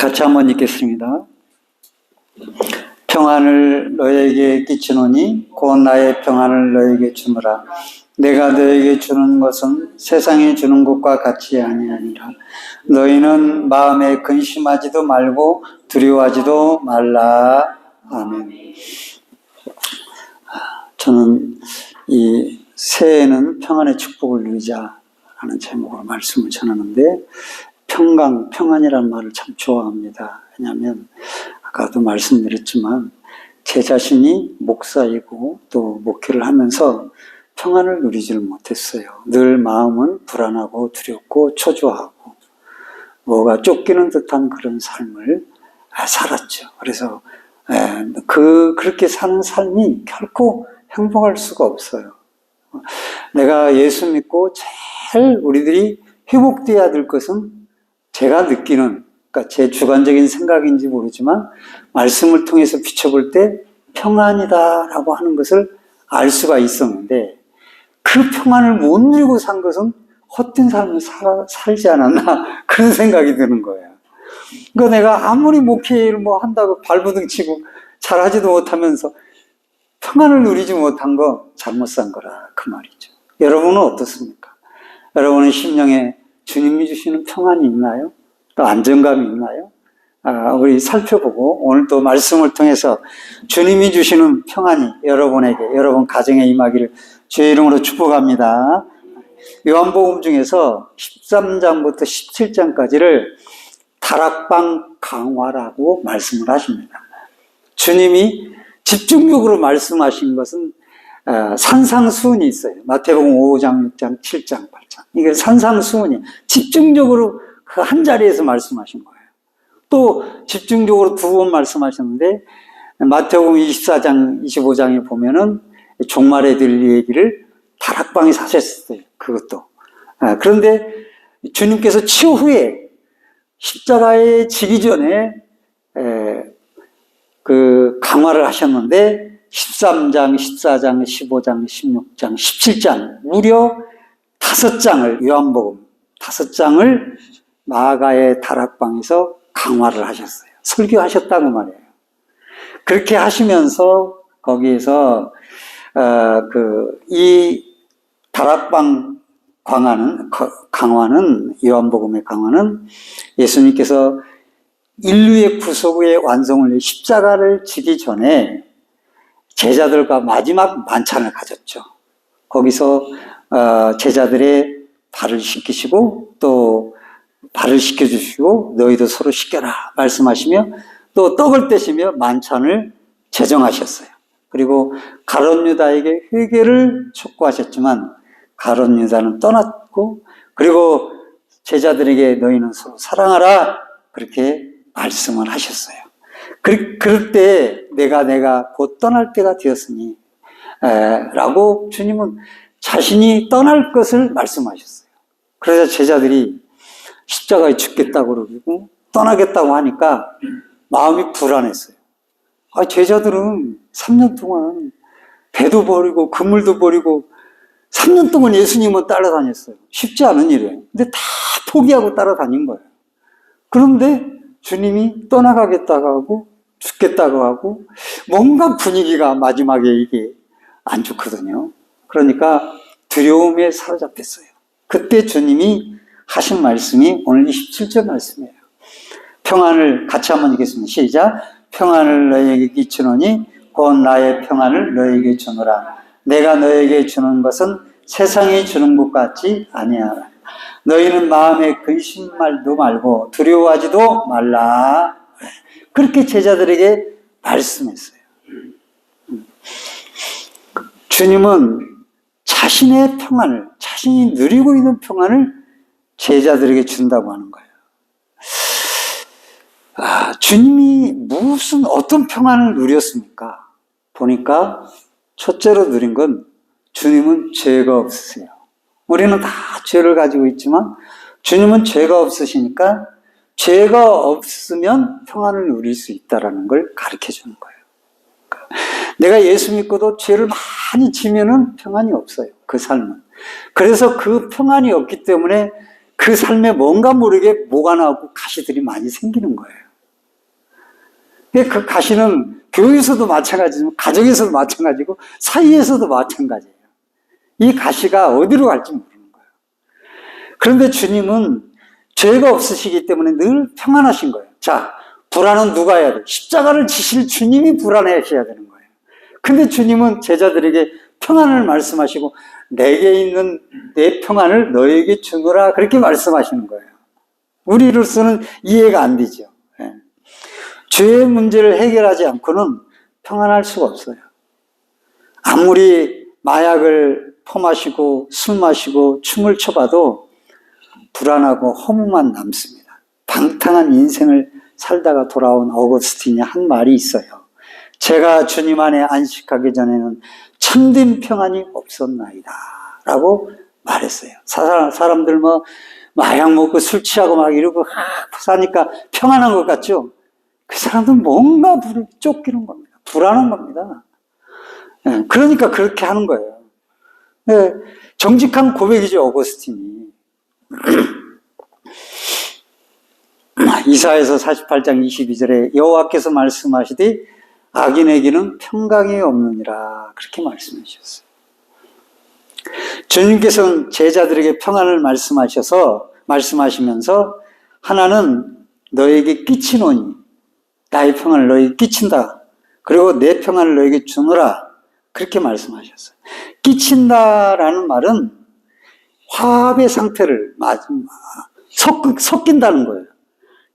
같이 한번 읽겠습니다. 평안을 너에게 끼치노니 곧 나의 평안을 너에게 주노라. 내가 너에게 주는 것은 세상이 주는 것과 같이 아니하니라. 너희는 마음에 근심하지도 말고 두려워하지도 말라. 아멘. 저는 이 새해에는 평안의 축복을 누리자라는 제목으로 말씀을 전하는데, 평안이라는 말을 참 좋아합니다. 왜냐하면 아까도 말씀드렸지만 제 자신이 목사이고 또 목회를 하면서 평안을 누리지를 못했어요. 늘 마음은 불안하고 두렵고 초조하고 뭐가 쫓기는 듯한 그런 삶을 살았죠. 그래서 그렇게 사는 삶이 결코 행복할 수가 없어요. 내가 예수 믿고 제일 우리들이 회복되어야 될 것은, 제가 느끼는, 그러니까 제 주관적인 생각인지 모르지만 말씀을 통해서 비춰볼 때 평안이다라고 하는 것을 알 수가 있었는데, 그 평안을 못 누리고 산 것은 헛된 삶을 살지 않았나 그런 생각이 드는 거예요. 그러니까 내가 아무리 목회를 한다고 발버둥 치고 잘하지도 못하면서 평안을 누리지 못한 거 잘못 산 거라 그 말이죠. 여러분은 어떻습니까? 여러분의 심령에 주님이 주시는 평안이 있나요? 또 안정감이 있나요? 우리 살펴보고 오늘 또 말씀을 통해서 주님이 주시는 평안이 여러분에게, 여러분 가정에 임하기를 주의 이름으로 축복합니다. 요한복음 중에서 13장부터 17장까지를 다락방 강화라고 말씀을 하십니다. 주님이 집중적으로 말씀하신 것은 산상수훈이 있어요. 마태복음 5장, 6장, 7장, 8장. 이게 산상수훈이 집중적으로 그 한 자리에서 말씀하신 거예요. 또 집중적으로 두 번 말씀하셨는데, 마태복음 24장, 25장에 보면은 종말에 될 얘기를 다락방에서 하셨어요. 그것도. 그런데 주님께서 치후에 십자가에 지기 전에 그 강화를 하셨는데 13장, 14장, 15장, 16장, 17장 무려 5장을, 요한복음 5장을 마가의 다락방에서 강화를 하셨어요. 설교하셨다고 말이에요. 그렇게 하시면서 거기에서 이 다락방 강화는 요한복음의 강화는 예수님께서 인류의 구속의 완성을 위해 십자가를 지기 전에 제자들과 마지막 만찬을 가졌죠. 거기서 제자들의 발을 씻기시고 또 발을 씻겨주시고 너희도 서로 씻겨라 말씀하시며 또 떡을 떼시며 만찬을 제정하셨어요. 그리고 가룟 유다에게 회개를 촉구하셨지만 가룟 유다는 떠났고, 그리고 제자들에게 너희는 서로 사랑하라 그렇게 말씀을 하셨어요. 그럴 때 내가 곧 떠날 때가 되었으니 라고 주님은 자신이 떠날 것을 말씀하셨어요. 그래서 제자들이 십자가에 죽겠다고 그러고 떠나겠다고 하니까 마음이 불안했어요. 제자들은 3년 동안 배도 버리고 그물도 버리고 3년 동안 예수님은 따라다녔어요. 쉽지 않은 일이에요. 근데 다 포기하고 따라다닌 거예요. 그런데 주님이 떠나가겠다고 하고 죽겠다고 하고 뭔가 분위기가 마지막에 이게 안 좋거든요. 그러니까 두려움에 사로잡혔어요. 그때 주님이 하신 말씀이 오늘 27절 말씀이에요. 평안을 같이 한번 읽겠습니다. 시작. 평안을 너에게 끼치노니 곧 나의 평안을 너에게 주노라. 내가 너에게 주는 것은 세상이 주는 것 같지 아니하라. 너희는 마음에 근심말도 말고 두려워하지도 말라. 그렇게 제자들에게 말씀했어요. 주님은 자신의 평안을, 자신이 누리고 있는 평안을 제자들에게 준다고 하는 거예요. 주님이 어떤 평안을 누렸습니까? 보니까 첫째로 누린 건 주님은 죄가 없으세요. 우리는 다 죄를 가지고 있지만 주님은 죄가 없으시니까 죄가 없으면 평안을 누릴 수 있다는 걸 가르쳐 주는 거예요. 내가 예수 믿고도 죄를 많이 지면은 평안이 없어요. 그 삶은. 그래서 그 평안이 없기 때문에 그 삶에 뭔가 모르게 뭐가 나오고 가시들이 많이 생기는 거예요. 그 가시는 교회에서도 마찬가지지만 가정에서도 마찬가지고 사이에서도 마찬가지예요. 이 가시가 어디로 갈지 모르는 거예요. 그런데 주님은 죄가 없으시기 때문에 늘 평안하신 거예요. 자, 불안은 누가 해야 돼? 십자가를 지실 주님이 불안해하셔야 되는 거예요. 근데 주님은 제자들에게 평안을 말씀하시고 내게 있는 내 평안을 너에게 주노라 그렇게 말씀하시는 거예요. 우리로서는 이해가 안 되죠. 예. 죄의 문제를 해결하지 않고는 평안할 수가 없어요. 아무리 마약을 퍼마시고 술 마시고 춤을 춰봐도 불안하고 허무만 남습니다. 방탕한 인생을 살다가 돌아온 어거스틴이 한 말이 있어요. 제가 주님 안에 안식하기 전에는 참된 평안이 없었나이다 라고 말했어요. 사람들 뭐 마약 먹고 술 취하고 막 이러고 사니까 평안한 것 같죠? 그 사람들은 뭔가 쫓기는 겁니다. 불안한 겁니다. 네, 그러니까 그렇게 하는 거예요. 네, 정직한 고백이죠, 어거스틴이. 이사야서 48장 22절에 여호와께서 말씀하시되 악인에게는 평강이 없느니라 그렇게 말씀해 주셨어요. 주님께서는 제자들에게 평안을 말씀하시면서 하나는 너에게 끼치노니 나의 평안을 너에게 끼친다. 그리고 내 평안을 너에게 주노라 그렇게 말씀하셨어요. 끼친다라는 말은 화합의 상태를 섞인다는 거예요.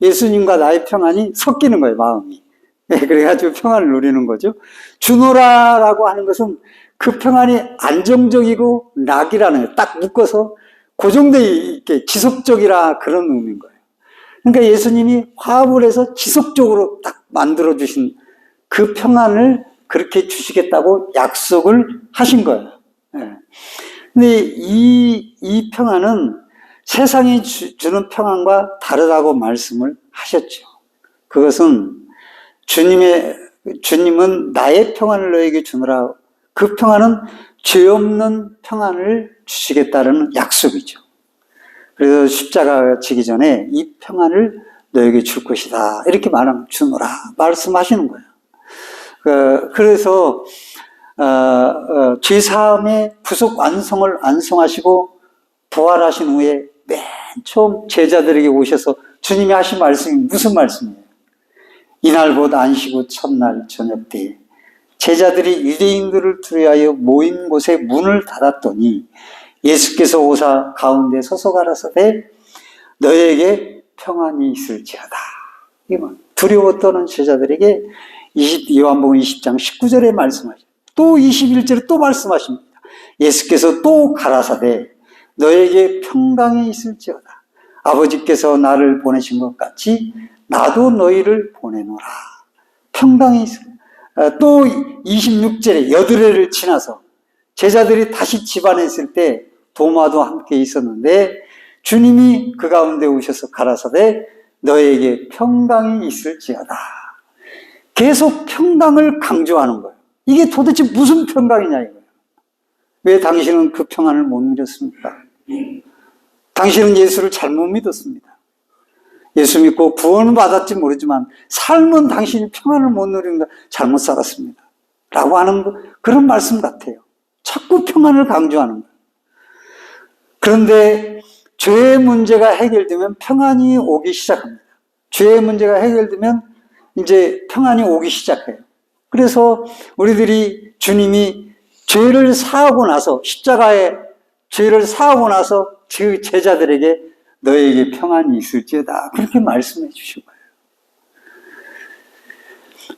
예수님과 나의 평안이 섞이는 거예요, 마음이. 그래가지고 평안을 누리는 거죠. 주노라라고 하는 것은 그 평안이 안정적이고 낙이라는 거예요. 딱 묶어서 고정되어 있게 지속적이라 그런 의미인 거예요. 그러니까 예수님이 화합을 해서 지속적으로 딱 만들어주신 그 평안을 그렇게 주시겠다고 약속을 하신 거예요. 근데 이 평안은 세상이 주는 평안과 다르다고 말씀을 하셨죠. 그것은 주님은 나의 평안을 너에게 주노라. 그 평안은 죄 없는 평안을 주시겠다는 약속이죠. 그래서 십자가 지기 전에 이 평안을 너에게 줄 것이다. 이렇게 주노라. 말씀하시는 거예요. 그래서 죄사함의 부속 완성을 완성하시고 부활하신 후에 맨 처음 제자들에게 오셔서 주님이 하신 말씀이 무슨 말씀이에요? 이날 곧 안식 후 첫날 저녁 때에 제자들이 유대인들을 두려워하여 모인 곳에 문을 닫았더니 예수께서 오사 가운데 서서 가라사대 너에게 평안이 있을지어다. 두려워 떠는 제자들에게 요한복음 20장 19절에 말씀하십니다. 또 21절에 또 말씀하십니다. 예수께서 또 가라사대 너에게 평강이 있을지어다. 아버지께서 나를 보내신 것 같이 나도 너희를 보내노라. 평강이 있을지어다. 또 26절에 여드레를 지나서 제자들이 다시 집안에 있을 때 도마도 함께 있었는데 주님이 그 가운데 오셔서 가라사대 너에게 평강이 있을지어다. 계속 평강을 강조하는 거예요. 이게 도대체 무슨 평강이냐 이거예요. 왜 당신은 그 평안을 못 누렸습니까? 당신은 예수를 잘못 믿었습니다. 예수 믿고 구원은 받았지 모르지만 삶은 당신이 평안을 못 누리는 거 잘못 살았습니다. 라고 하는 그런 말씀 같아요. 자꾸 평안을 강조하는 거예요. 그런데 죄의 문제가 해결되면 평안이 오기 시작합니다. 죄의 문제가 해결되면 이제 평안이 오기 시작해요. 그래서 우리들이 주님이 죄를 사하고 나서 십자가에 죄를 사하고 나서 그 제자들에게 너에게 평안이 있을지어다 그렇게 말씀해 주신 거예요.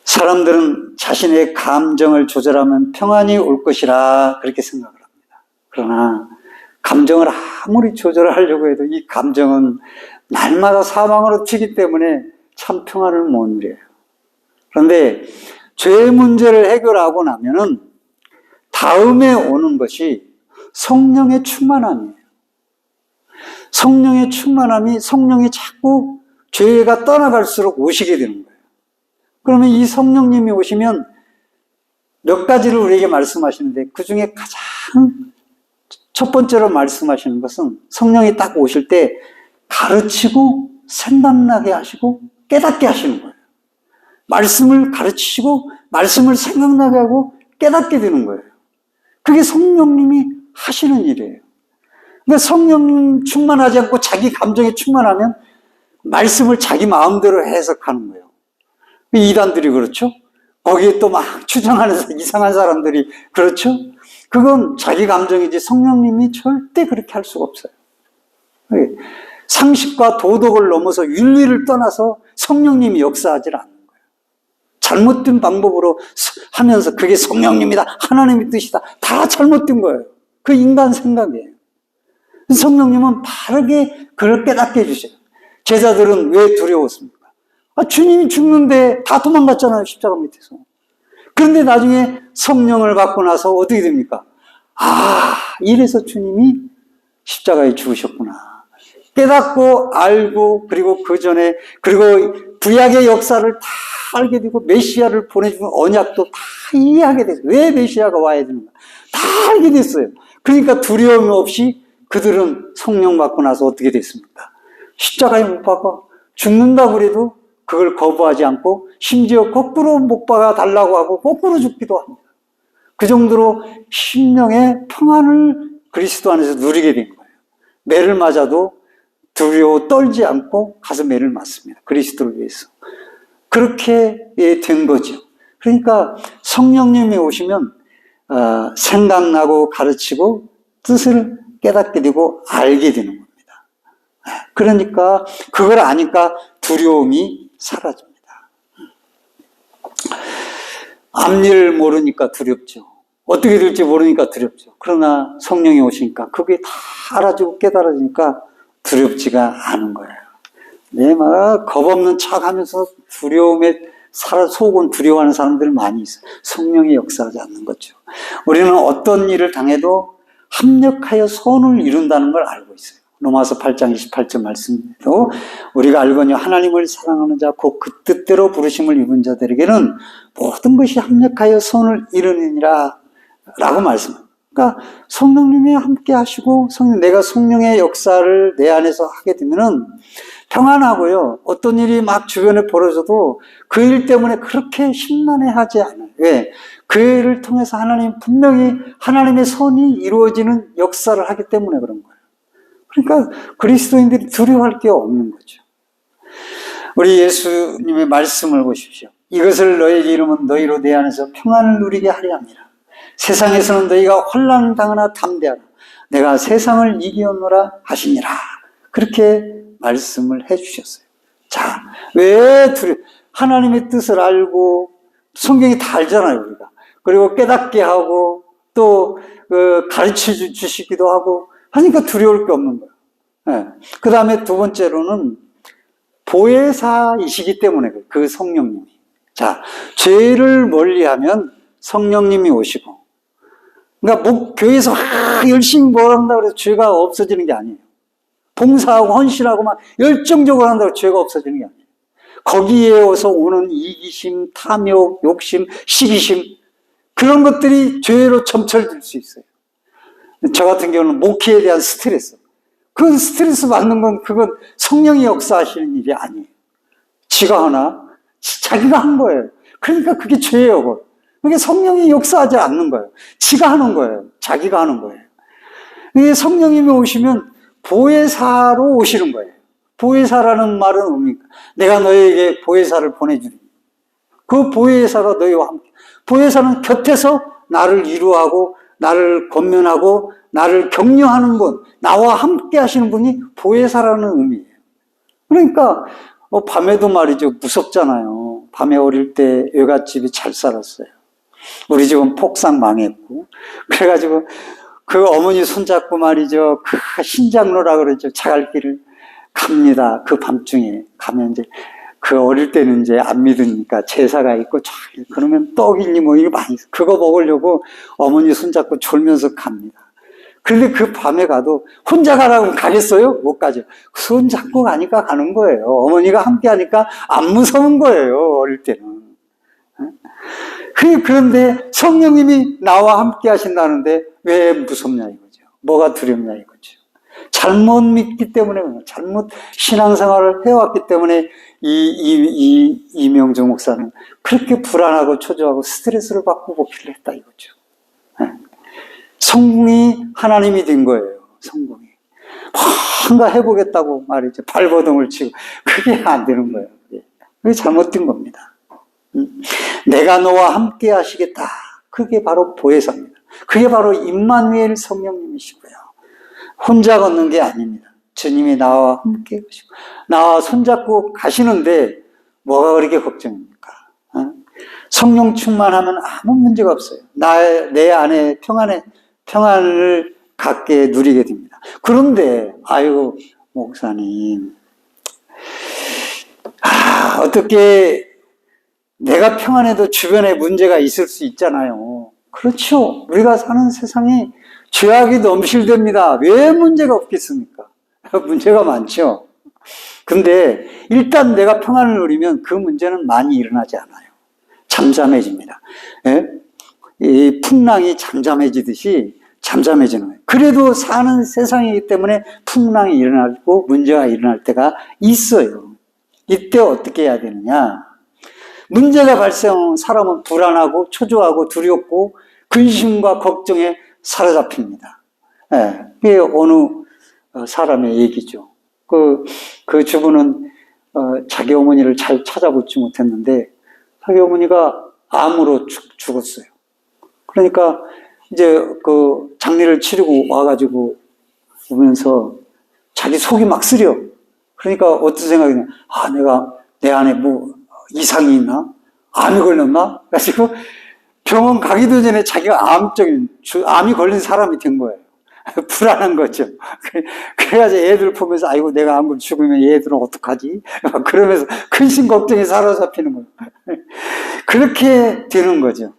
사람들은 자신의 감정을 조절하면 평안이 올 것이라 그렇게 생각을 합니다. 그러나 감정을 아무리 조절하려고 해도 이 감정은 날마다 사망으로 튀기 때문에 참 평안을 못 누려요. 그런데 죄의 문제를 해결하고 나면은 다음에 오는 것이 성령의 충만함이에요. 성령의 충만함이 성령이 자꾸 죄가 떠나갈수록 오시게 되는 거예요. 그러면 이 성령님이 오시면 몇 가지를 우리에게 말씀하시는데 그 중에 가장 첫 번째로 말씀하시는 것은 성령이 딱 오실 때 가르치고 생각나게 하시고 깨닫게 하시는 거예요. 말씀을 가르치시고 말씀을 생각나게 하고 깨닫게 되는 거예요. 그게 성령님이 하시는 일이에요. 그러니까 성령 충만하지 않고 자기 감정에 충만하면 말씀을 자기 마음대로 해석하는 거예요. 이단들이 그렇죠? 거기에 또 막 추정하는 이상한 사람들이 그렇죠? 그건 자기 감정이지 성령님이 절대 그렇게 할 수가 없어요. 상식과 도덕을 넘어서 윤리를 떠나서 성령님이 역사하지 않는 거예요. 잘못된 방법으로 하면서 그게 성령님이다, 하나님의 뜻이다, 다 잘못된 거예요. 그 인간 생각이에요. 성령님은 바르게 그걸 깨닫게 해주세요. 제자들은 왜 두려웠습니까? 주님이 죽는데 다 도망갔잖아요, 십자가 밑에서. 그런데 나중에 성령을 받고 나서 어떻게 됩니까? 이래서 주님이 십자가에 죽으셨구나. 깨닫고 알고, 그리고 그 전에, 그리고 구약의 역사를 다 알게 되고, 메시아를 보내주는 언약도 다 이해하게 됐어요. 왜 메시아가 와야 되는가? 다 알게 됐어요. 그러니까 두려움 없이 그들은 성령 받고 나서 어떻게 됐습니까? 십자가에 못 박아 죽는다고 그래도 그걸 거부하지 않고 심지어 거꾸로 못 박아 달라고 하고 거꾸로 죽기도 합니다. 그 정도로 심령의 평안을 그리스도 안에서 누리게 된 거예요. 매를 맞아도 두려워 떨지 않고 가서 매를 맞습니다. 그리스도를 위해서. 그렇게 된 거죠. 그러니까 성령님이 오시면 생각나고 가르치고 뜻을 깨닫게 되고 알게 되는 겁니다. 그러니까 그걸 아니까 두려움이 사라집니다. 앞일 모르니까 두렵죠. 어떻게 될지 모르니까 두렵죠. 그러나 성령이 오시니까 그게 다 알아지고 깨달아지니까 두렵지가 않은 거예요. 네, 막 겁없는 척하면서 두려움에 속은 두려워하는 사람들 많이 있어요. 성령이 역사하지 않는 거죠. 우리는 어떤 일을 당해도 합력하여 선을 이룬다는 걸 알고 있어요. 로마서 8장 28절 말씀도 우리가 알거니 하나님을 사랑하는 자 곧 그 뜻대로 부르심을 입은 자들에게는 모든 것이 합력하여 선을 이루느니라 라고 말씀합니다. 그러니까 성령님이 함께 하시고 내가 성령의 역사를 내 안에서 하게 되면은 평안하고요. 어떤 일이 막 주변에 벌어져도 그 일 때문에 그렇게 심란해하지 않아요. 왜? 그 일을 통해서 하나님 분명히 하나님의 선이 이루어지는 역사를 하기 때문에 그런 거예요. 그러니까 그리스도인들이 두려워할 게 없는 거죠. 우리 예수님의 말씀을 보십시오. 이것을 너에게 이루면 너희로 내 안에서 평안을 누리게 하려 함이라. 세상에서는 너희가 혼란을 당하나 담대하라. 내가 세상을 이기었노라 하시니라. 그렇게 말씀을 해주셨어요. 자, 왜 하나님의 뜻을 알고 성경이 다 알잖아요, 우리가. 그리고 깨닫게 하고 또 가르쳐 주시기도 하고 하니까 두려울 게 없는 거예요. 네. 그 다음에 두 번째로는 보혜사이시기 때문에 그 성령님이. 자, 죄를 멀리하면 성령님이 오시고, 그러니까 교회에서 열심히 뭘 한다고 해서 죄가 없어지는 게 아니에요. 봉사하고 헌신하고 막 열정적으로 한다고 죄가 없어지는 게 아니에요. 거기에 와서 오는 이기심, 탐욕, 욕심, 시기심, 그런 것들이 죄로 점철될 수 있어요. 저 같은 경우는 목회에 대한 스트레스. 그 스트레스 받는 건 그건 성령이 역사하시는 일이 아니에요. 지가 하나? 자기가 한 거예요. 그러니까 그게 죄예요. 그게 성령이 역사하지 않는 거예요. 지가 하는 거예요. 자기가 하는 거예요. 이게 성령님이 오시면 보혜사로 오시는 거예요. 보혜사라는 말은 뭡니까? 내가 너에게 보혜사를 보내주리. 그 보혜사가 너희와 함께. 보혜사는 곁에서 나를 위로하고 나를 권면하고 나를 격려하는 분, 나와 함께 하시는 분이 보혜사라는 의미예요. 그러니까 밤에도 말이죠. 무섭잖아요. 밤에 어릴 때 외갓집이 잘 살았어요. 우리 집은 폭삭 망했고 그래가지고 그 어머니 손잡고 말이죠. 그 신장로라 그러죠. 자갈길을 갑니다. 그 밤중에 가면 이제 그 어릴 때는 이제 안 믿으니까 제사가 있고 그러면 떡이니 뭐 이거 많이 그거 먹으려고 어머니 손잡고 졸면서 갑니다. 그런데 그 밤에 가도 혼자 가라고 가겠어요? 못 가죠. 손잡고 가니까 가는 거예요. 어머니가 함께 하니까 안 무서운 거예요. 어릴 때는. 그런데 성령님이 나와 함께 하신다는데 왜 무섭냐 이거죠. 뭐가 두렵냐 이거죠. 잘못 믿기 때문에, 잘못 신앙생활을 해왔기 때문에 이명주 목사는 그렇게 불안하고 초조하고 스트레스를 받고 목회를 했다 이거죠. 네. 성공이 하나님이 된 거예요. 성공이. 뭔가 해보겠다고 말이죠. 발버둥을 치고 그게 안 되는 거예요. 그게 잘못된 겁니다. 내가 너와 함께 하시겠다. 그게 바로 보혜사입니다. 그게 바로 임마누엘 성령님이시고요. 혼자 걷는 게 아닙니다. 주님이 나와 함께 가시고 나와 손잡고 가시는데 뭐가 그렇게 걱정입니까? 성령 충만하면 아무 문제가 없어요. 내 안에 평안을 갖게 누리게 됩니다. 그런데 아유 목사님, 어떻게 내가 평안해도 주변에 문제가 있을 수 있잖아요. 그렇죠. 우리가 사는 세상이 죄악이 넘실됩니다. 왜 문제가 없겠습니까? 문제가 많죠. 근데 일단 내가 평안을 누리면 그 문제는 많이 일어나지 않아요. 잠잠해집니다. 예? 이 풍랑이 잠잠해지듯이 잠잠해지는 거예요. 그래도 사는 세상이기 때문에 풍랑이 일어나고 문제가 일어날 때가 있어요. 이때 어떻게 해야 되느냐? 문제가 발생하면 사람은 불안하고 초조하고 두렵고 근심과 걱정에 사로잡힙니다. 예, 그게 어느 사람의 얘기죠. 그 주부는 자기 어머니를 잘 찾아보지 못했는데 자기 어머니가 암으로 죽었어요. 그러니까 이제 그 장례를 치르고 와가지고 오면서 자기 속이 막 쓰려. 그러니까 어떤 생각이냐? 내가 내 안에 뭐 이상이 있나? 암이 걸렸나? 그래가지고 병원 가기도 전에 자기가 암이 걸린 사람이 된 거예요. 불안한 거죠. 그래가지고 애들 보면서 아이고 내가 암을 죽으면 얘들은 어떡하지? 그러면서 근심 걱정에 사로잡히는 거예요. 그렇게 되는 거죠.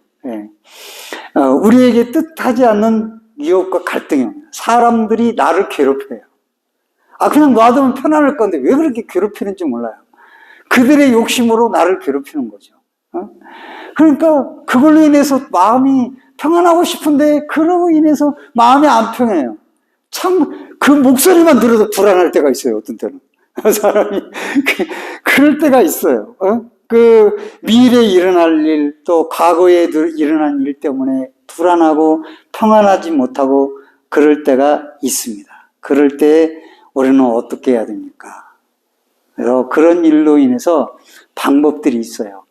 우리에게 뜻하지 않는 위협과 갈등입니다. 사람들이 나를 괴롭혀요. 그냥 놔두면 편안할 건데 왜 그렇게 괴롭히는지 몰라요. 그들의 욕심으로 나를 괴롭히는 거죠. 그러니까 그걸로 인해서 마음이 평안하고 싶은데 그걸로 인해서 마음이 안 평해요. 참 그 목소리만 들어도 불안할 때가 있어요. 어떤 때는 사람이 그럴 때가 있어요. 그 미래에 일어날 일, 또 과거에 일어난 일 때문에 불안하고 평안하지 못하고 그럴 때가 있습니다. 그럴 때 우리는 어떻게 해야 됩니까? 그래서 그런 일로 인해서 방법들이 있어요.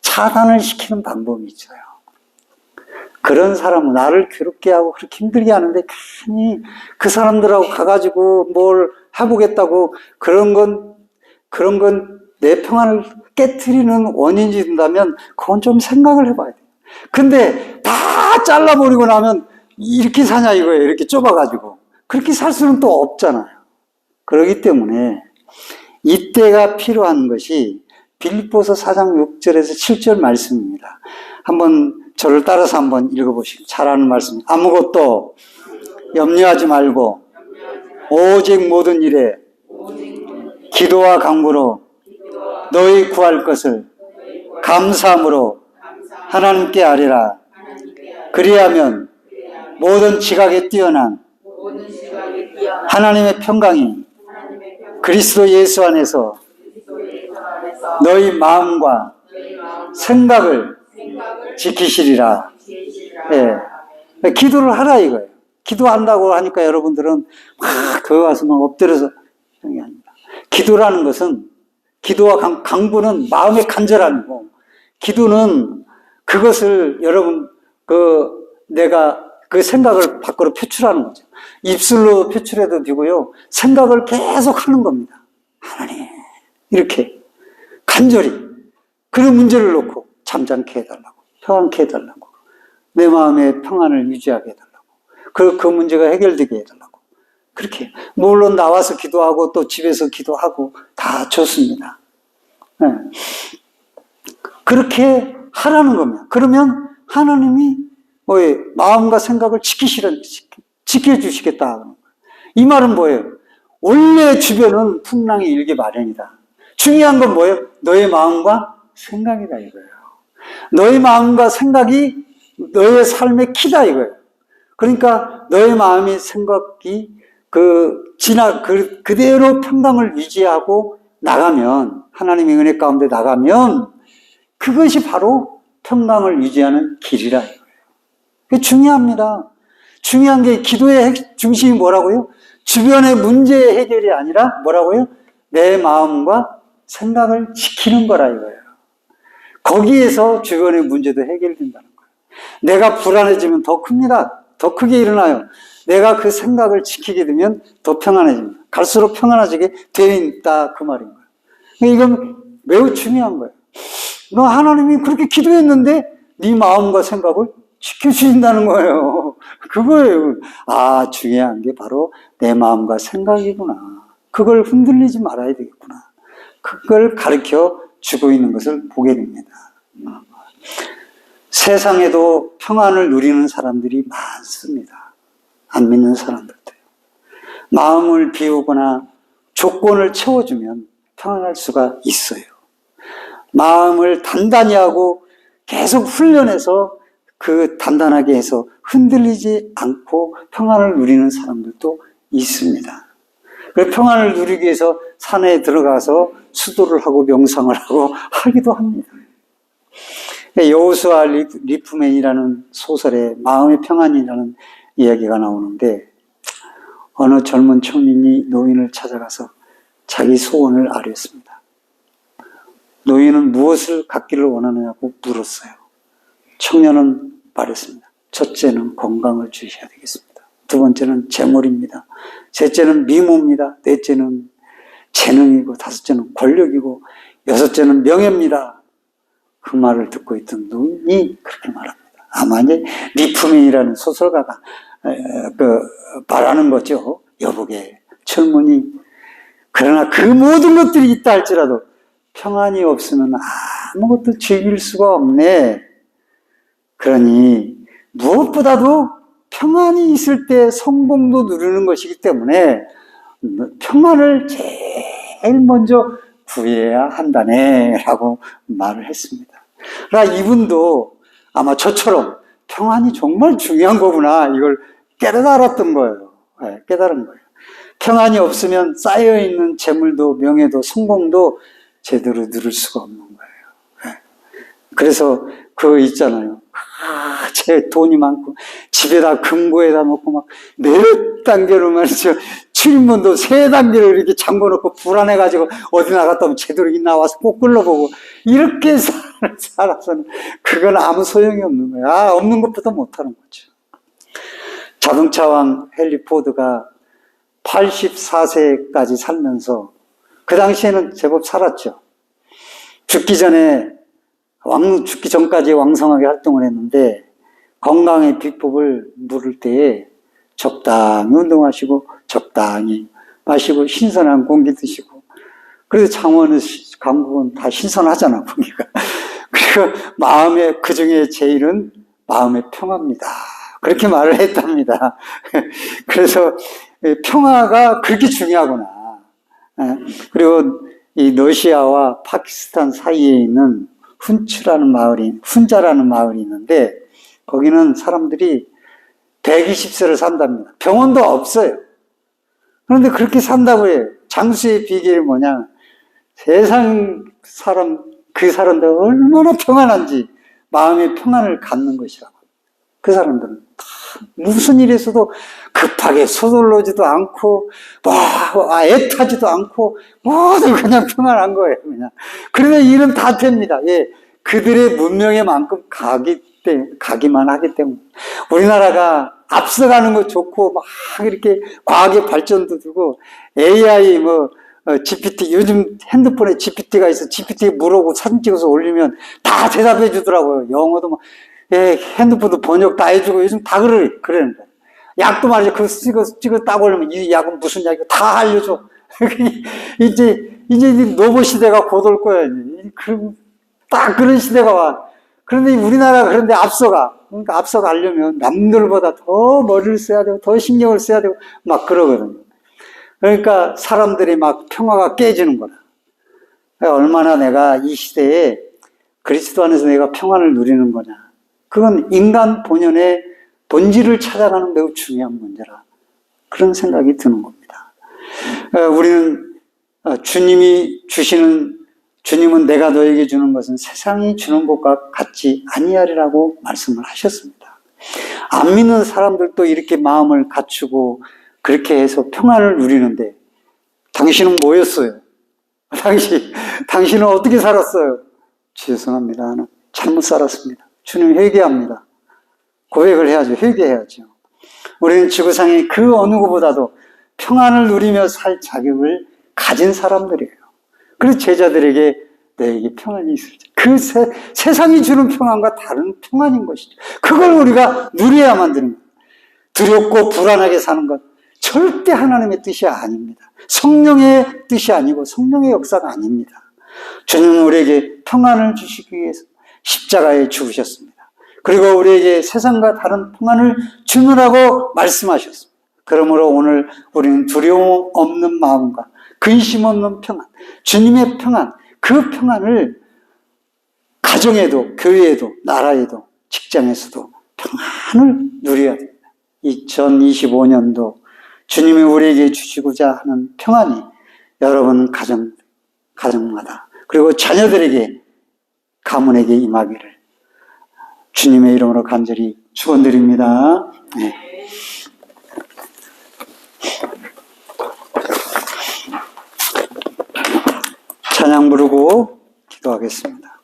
차단을 시키는 방법이 있어요. 그런 사람은 나를 괴롭게 하고 그렇게 힘들게 하는데 괜히 그 사람들하고 가가지고 뭘 해보겠다고 그런 건 내 평안을 깨트리는 원인이 된다면 그건 좀 생각을 해봐야 돼요. 근데 다 잘라버리고 나면 이렇게 사냐 이거예요. 이렇게 좁아가지고. 그렇게 살 수는 또 없잖아요. 그렇기 때문에 이때가 필요한 것이 빌립보서 4장 6절에서 7절 말씀입니다. 한번 저를 따라서 한번 읽어보시고 잘하는 말씀. 아무것도 염려하지 말고 오직 모든 일에 기도와 간구로 너희 구할 것을 감사함으로 하나님께 아뢰라. 그리하면 모든 지각에 뛰어난 하나님의 평강이 그리스도 예수 안에서 너희 마음과 생각을 지키시리라. 예. 기도를 하라 이거예요. 기도한다고 하니까 여러분들은 막 거기 와서 막 엎드려서 이런 게 아닙니다. 기도라는 것은 기도와 간구는 마음의 간절함이고 기도는 그것을 여러분 내가 그 생각을 밖으로 표출하는 거죠. 입술로 표출해도 되고요. 생각을 계속 하는 겁니다. 하나님 이렇게 간절히 그런 문제를 놓고 잠잠케 해달라고 평안케 해달라고 내 마음의 평안을 유지하게 해달라고 그 문제가 해결되게 해달라고 그렇게 물론 나와서 기도하고 또 집에서 기도하고 다 좋습니다. 네. 그렇게 하라는 겁니다. 그러면 하나님이 마음과 생각을 지켜주시겠다. 이 말은 뭐예요? 원래 주변은 풍랑이 일기 마련이다. 중요한 건 뭐예요? 너의 마음과 생각이다 이거예요. 너의 마음과 생각이 너의 삶의 키다 이거예요. 그러니까 너의 마음이 생각이 그대로 평강을 유지하고 나가면, 하나님의 은혜 가운데 나가면, 그것이 바로 평강을 유지하는 길이라 이거예요. 그게 중요합니다. 중요한 게 기도의 중심이 뭐라고요? 주변의 문제의 해결이 아니라 뭐라고요? 내 마음과 생각을 지키는 거라 이거예요. 거기에서 주변의 문제도 해결된다는 거예요. 내가 불안해지면 더 큽니다. 더 크게 일어나요. 내가 그 생각을 지키게 되면 더 평안해집니다. 갈수록 평안해지게 되어 있다 그 말인 거예요. 이건 매우 중요한 거예요. 너 하나님이 그렇게 기도했는데 네 마음과 생각을 지켜주신다는 거예요. 그거예요. 아, 중요한 게 바로 내 마음과 생각이구나. 그걸 흔들리지 말아야 되겠구나. 그걸 가르쳐 주고 있는 것을 보게 됩니다. 세상에도 평안을 누리는 사람들이 많습니다. 안 믿는 사람들도요. 마음을 비우거나 조건을 채워주면 평안할 수가 있어요. 마음을 단단히 하고 계속 훈련해서 그 단단하게 해서 흔들리지 않고 평안을 누리는 사람들도 있습니다. 그 평안을 누리기 위해서 산에 들어가서 수도를 하고 명상을 하고 하기도 합니다. 여호수아 리프맨이라는 소설에 마음의 평안이라는 이야기가 나오는데 어느 젊은 청년이 노인을 찾아가서 자기 소원을 아뢰었습니다. 노인은 무엇을 갖기를 원하느냐고 물었어요. 청년은 말했습니다. 첫째는 건강을 주셔야 되겠습니다. 두 번째는 재물입니다. 셋째는 미모입니다. 넷째는 재능이고 다섯째는 권력이고 여섯째는 명예입니다. 그 말을 듣고 있던 노인이 그렇게 말합니다. 아마 이제 리프맨이라는 소설가가 말하는 거죠. 여보게 젊은이 그러나 그 모든 것들이 있다 할지라도 평안이 없으면 아무것도 즐길 수가 없네. 그러니 무엇보다도 평안이 있을 때 성공도 누리는 것이기 때문에 평안을 제일 먼저 구해야 한다네 라고 말을 했습니다. 그러나 이분도 아마 저처럼 평안이 정말 중요한 거구나 이걸 깨달았던 거예요. 네, 깨달은 거예요. 평안이 없으면 쌓여있는 재물도 명예도 성공도 제대로 누릴 수가 없는 거예요. 네. 그래서 그거 있잖아요. 제 돈이 많고 집에다 금고에다 놓고 막 몇 단계로 말이죠. 출입문도 3단계로 이렇게 잠궈놓고 불안해가지고 어디 나갔다 오면 제대로 나와서 꼭 끌러보고 이렇게 살아서는 그건 아무 소용이 없는 거예요. 없는 것보다 못하는 거죠. 자동차왕 헨리 포드가 84세까지 살면서 그 당시에는 제법 살았죠. 죽기 전까지 왕성하게 활동을 했는데 건강의 비법을 물을 때에 적당히 운동하시고 적당히 마시고 신선한 공기 드시고 그래서 창원은 강북은 다 신선하잖아 공기가. 그리고 마음의 그중에 제일은 마음의 평화입니다. 그렇게 말을 했답니다. 그래서 평화가 그렇게 중요하구나. 그리고 이 러시아와 파키스탄 사이에 있는 훈자라는 마을이 있는데 거기는 사람들이 120세를 산답니다. 병원도 없어요. 그런데 그렇게 산다고 해요. 장수의 비결이 뭐냐? 세상 그 사람들 얼마나 평안한지 마음의 평안을 갖는 것이라고. 그 사람들은 다 무슨 일에서도 급하게 서둘러지도 않고 애타지도 않고 모두 그냥 평안한 거예요. 그냥. 그러면 일은 다 됩니다. 예, 그들의 문명의 만큼 가기만 하기 때문에. 우리나라가 앞서가는 거 좋고 막 이렇게 과학의 발전도 되고 AI GPT 요즘 핸드폰에 GPT가 있어. GPT 물어보고 사진 찍어서 올리면 다 대답해 주더라고요. 영어도 핸드폰도 번역 다 해주고 요즘 다 그러는 거예요. 약도 말이죠. 그거 찍어 딱 올리면 이 약은 무슨 약이고 다 알려줘. 이제 로봇 시대가 곧 올 거야. 그리고 딱 그런 시대가 와. 그런데 우리나라가 그런데 앞서가. 그러니까 앞서가려면 남들보다 더 머리를 써야 되고 더 신경을 써야 되고 막 그러거든요. 그러니까 사람들이 막 평화가 깨지는 거다. 얼마나 내가 이 시대에 그리스도 안에서 내가 평안을 누리는 거냐. 그건 인간 본연의 본질을 찾아가는 매우 중요한 문제라 그런 생각이 드는 겁니다. 우리는 주님이 주시는, 주님은 내가 너에게 주는 것은 세상이 주는 것과 같지 아니하리라고 말씀을 하셨습니다. 안 믿는 사람들도 이렇게 마음을 갖추고 그렇게 해서 평안을 누리는데 당신은 뭐였어요? 당신은 어떻게 살았어요? 죄송합니다. 나는 잘못 살았습니다. 주님 회개합니다. 고백을 해야죠. 회개해야죠. 우리는 지구상의 그 어느 것보다도 평안을 누리며 살 자격을 가진 사람들이에요. 그래서 제자들에게 너에게 평안이 있을지. 그 세상이 주는 평안과 다른 평안인 것이죠. 그걸 우리가 누려야만 되는 거예요. 두렵고 불안하게 사는 것 절대 하나님의 뜻이 아닙니다. 성령의 뜻이 아니고 성령의 역사가 아닙니다. 주님은 우리에게 평안을 주시기 위해서 십자가에 죽으셨습니다. 그리고 우리에게 세상과 다른 평안을 주느라고 말씀하셨습니다. 그러므로 오늘 우리는 두려움 없는 마음과 근심 없는 평안, 주님의 평안, 그 평안을 가정에도, 교회에도, 나라에도, 직장에서도 평안을 누려야 됩니다. 2025년도 주님이 우리에게 주시고자 하는 평안이 여러분 가정마다 그리고 자녀들에게, 가문에게 임하기를 주님의 이름으로 간절히 축원드립니다. 네. 찬양 부르고 기도하겠습니다.